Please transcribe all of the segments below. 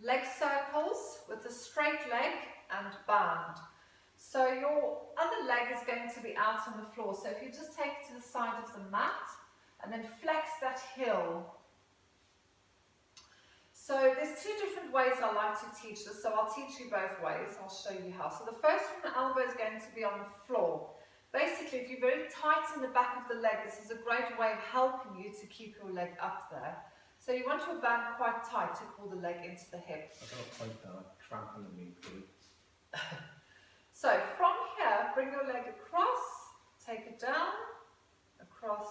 leg circles with a straight leg and band. So your other leg is going to be out on the floor. So if you just take it to the side of the mat and then flex that heel. So there's two different ways I like to teach this. So I'll teach you both ways. I'll show you how. So the first one, the elbow is going to be on the floor. Basically, if you're very tight in the back of the leg, this is a great way of helping you to keep your leg up there. So you want your band quite tight to pull the leg into the hip. I got quite trampling me through. So from here, bring your leg across, take it down, across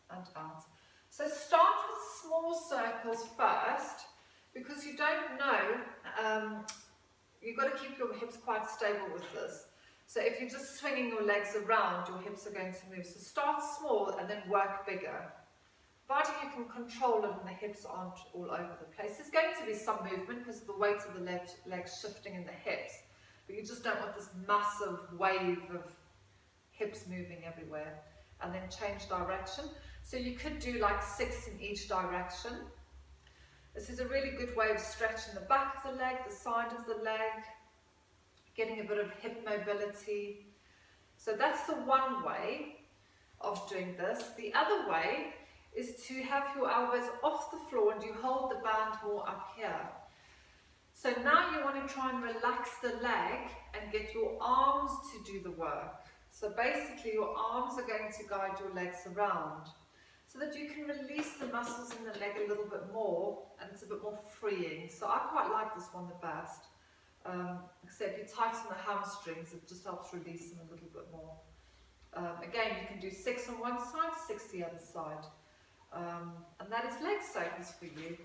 and out. So start with small circles first, because you don't know, you've got to keep your hips quite stable with this. So if you're just swinging your legs around, your hips are going to move. So start small and then work bigger. Provided you can control it and the hips aren't all over the place. There's going to be some movement because of the weight of the legs shifting in the hips. But you just don't want this massive wave of hips moving everywhere. And then change direction. So you could do like 6 in each direction. This is a really good way of stretching the back of the leg, the side of the leg, getting a bit of hip mobility. So that's the one way of doing this. The other way is to have your elbows off the floor and you hold the band more up here. So now you want to try and relax the leg and get your arms to do the work. So basically your arms are going to guide your legs around so that you can release the muscles in the leg a little bit more and it's a bit more freeing. So I quite like this one the best. Except you tighten the hamstrings, it just helps release them a little bit more. Again, you can do 6 on one side, 6 the other side. And that is leg circles for you.